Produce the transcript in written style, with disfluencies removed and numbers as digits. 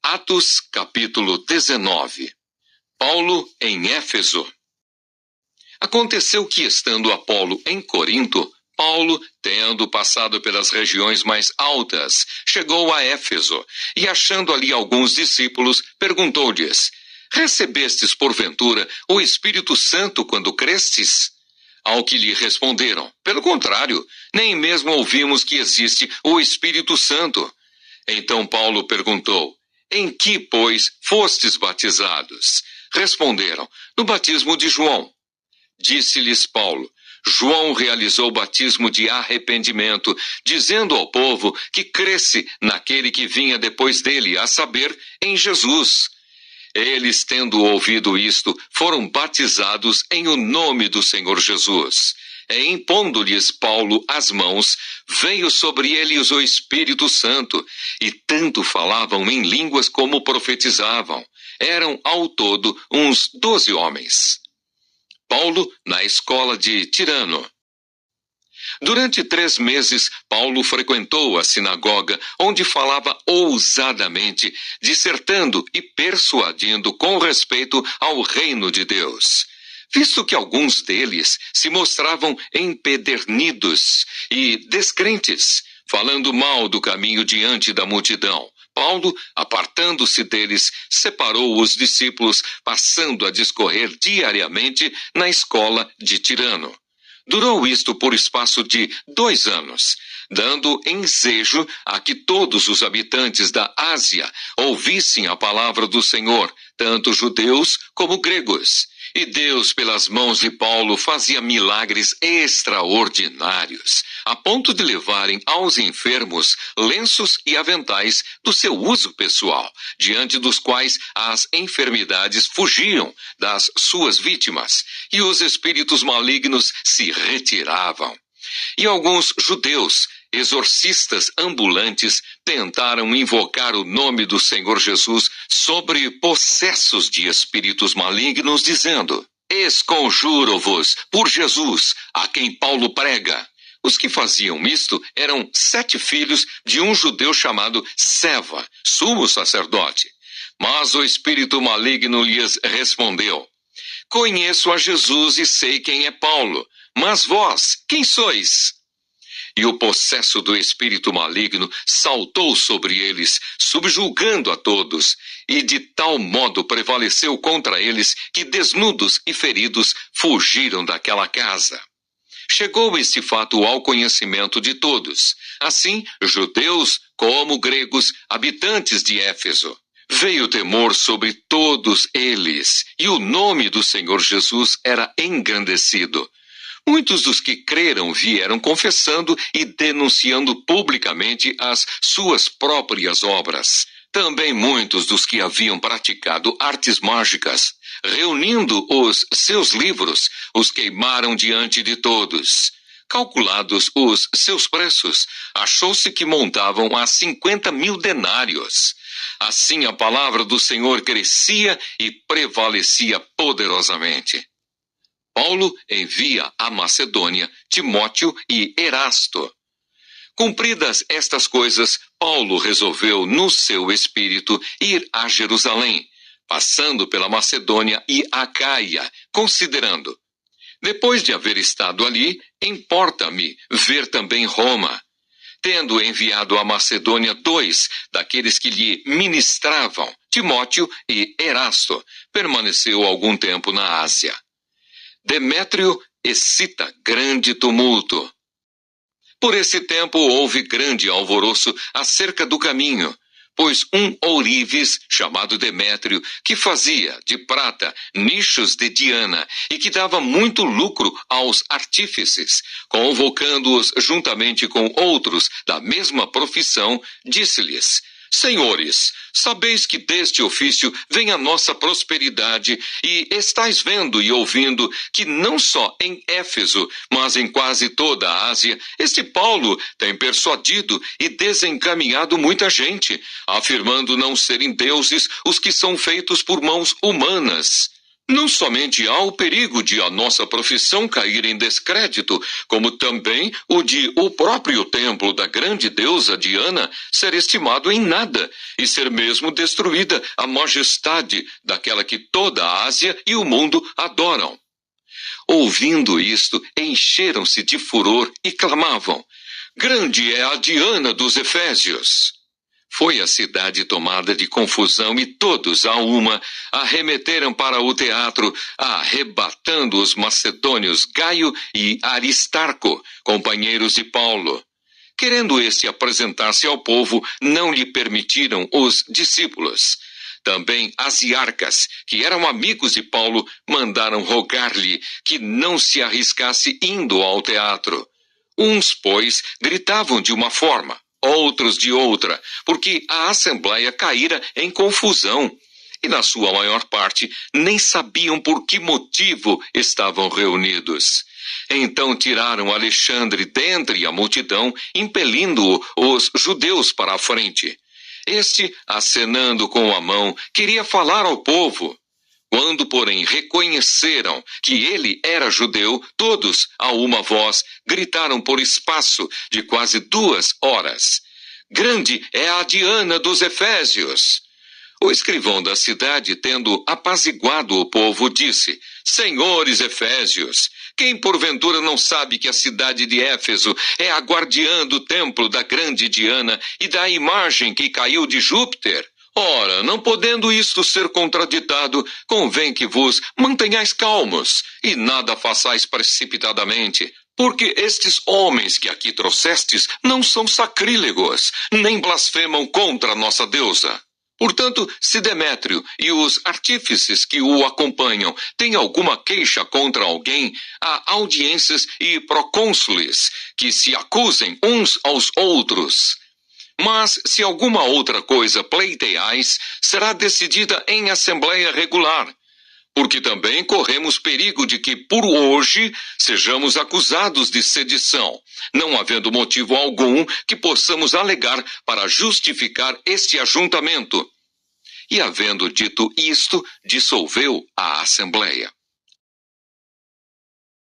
Atos, capítulo 19. Paulo em Éfeso. Aconteceu que, estando Apolo em Corinto, Paulo, tendo passado pelas regiões mais altas, chegou a Éfeso, e achando ali alguns discípulos, perguntou-lhes: recebestes, porventura, o Espírito Santo quando crestes? Ao que lhe responderam: pelo contrário, nem mesmo ouvimos que existe o Espírito Santo. Então Paulo perguntou: em que, pois, fostes batizados? Responderam: no batismo de João. Disse-lhes Paulo: João realizou o batismo de arrependimento, dizendo ao povo que cresce naquele que vinha depois dele, a saber, em Jesus. Eles, tendo ouvido isto, foram batizados em o nome do Senhor Jesus. E impondo-lhes Paulo as mãos, veio sobre eles o Espírito Santo, e tanto falavam em línguas como profetizavam. Eram ao todo uns 12 homens. Paulo na escola de Tirano. Durante 3 meses, Paulo frequentou a sinagoga, onde falava ousadamente, dissertando e persuadindo com respeito ao reino de Deus. Visto que alguns deles se mostravam empedernidos e descrentes, falando mal do caminho diante da multidão, Paulo, apartando-se deles, separou os discípulos, passando a discorrer diariamente na escola de Tirano. Durou isto por espaço de 2 anos, dando ensejo a que todos os habitantes da Ásia ouvissem a palavra do Senhor, tanto judeus como gregos. E Deus, pelas mãos de Paulo, fazia milagres extraordinários, a ponto de levarem aos enfermos lenços e aventais do seu uso pessoal, diante dos quais as enfermidades fugiam das suas vítimas, e os espíritos malignos se retiravam. E alguns judeus, exorcistas ambulantes, tentaram invocar o nome do Senhor Jesus sobre possessos de espíritos malignos, dizendo: esconjuro-vos por Jesus, a quem Paulo prega. Os que faziam isto eram 7 filhos de um judeu chamado Seva, sumo sacerdote. Mas o espírito maligno lhes respondeu: conheço a Jesus e sei quem é Paulo, mas vós, quem sois? E o possesso do espírito maligno saltou sobre eles, subjulgando a todos, e de tal modo prevaleceu contra eles que, desnudos e feridos, fugiram daquela casa. Chegou este fato ao conhecimento de todos, assim judeus como gregos, habitantes de Éfeso. Veio temor sobre todos eles, e o nome do Senhor Jesus era engrandecido. Muitos dos que creram vieram confessando e denunciando publicamente as suas próprias obras. Também muitos dos que haviam praticado artes mágicas, reunindo os seus livros, os queimaram diante de todos. Calculados os seus preços, achou-se que montavam a 50.000 denários. Assim a palavra do Senhor crescia e prevalecia poderosamente. Paulo envia a Macedônia Timóteo e Erasto. Cumpridas estas coisas, Paulo resolveu no seu espírito ir a Jerusalém, passando pela Macedônia e Acaia, considerando: depois de haver estado ali, importa-me ver também Roma. Tendo enviado à Macedônia 2 daqueles que lhe ministravam, Timóteo e Erasto, permaneceu algum tempo na Ásia. Demétrio excita grande tumulto. Por esse tempo houve grande alvoroço acerca do caminho, pois um ourives chamado Demétrio, que fazia de prata nichos de Diana e que dava muito lucro aos artífices, convocando-os juntamente com outros da mesma profissão, disse-lhes: senhores, sabeis que deste ofício vem a nossa prosperidade, e estáis vendo e ouvindo que não só em Éfeso, mas em quase toda a Ásia, este Paulo tem persuadido e desencaminhado muita gente, afirmando não serem deuses os que são feitos por mãos humanas, Não somente há o perigo de a nossa profissão cair em descrédito, como também o de o próprio templo da grande deusa Diana ser estimado em nada e ser mesmo destruída a majestade daquela que toda a Ásia e o mundo adoram. Ouvindo isto, encheram-se de furor e clamavam: Grande é a Diana dos Efésios! Foi a cidade tomada de confusão e todos, a uma, arremeteram para o teatro, arrebatando os macedônios Gaio e Aristarco, companheiros de Paulo. Querendo este apresentar-se ao povo, não lhe permitiram os discípulos. Também Asiarcas, que eram amigos de Paulo, mandaram rogar-lhe que não se arriscasse indo ao teatro. Uns, pois, gritavam de uma forma, outros de outra, porque a assembleia caíra em confusão, e na sua maior parte nem sabiam por que motivo estavam reunidos. Então tiraram Alexandre dentre a multidão, impelindo-o os judeus para a frente. Este, acenando com a mão, queria falar ao povo. Quando, porém, reconheceram que ele era judeu, todos, a uma voz, gritaram por espaço de quase 2 horas: Grande é a Diana dos Efésios! O escrivão da cidade, tendo apaziguado o povo, disse: Senhores Efésios, quem porventura não sabe que a cidade de Éfeso é a guardiã do templo da grande Diana e da imagem que caiu de Júpiter? Ora, não podendo isto ser contraditado, convém que vos mantenhais calmos e nada façais precipitadamente, porque estes homens que aqui trouxestes não são sacrílegos, nem blasfemam contra nossa deusa. Portanto, se Demétrio e os artífices que o acompanham têm alguma queixa contra alguém, há audiências e procônsules que se acusem uns aos outros. Mas, se alguma outra coisa pleiteais, será decidida em assembleia regular, porque também corremos perigo de que, por hoje, sejamos acusados de sedição, não havendo motivo algum que possamos alegar para justificar este ajuntamento. E, havendo dito isto, dissolveu a assembleia.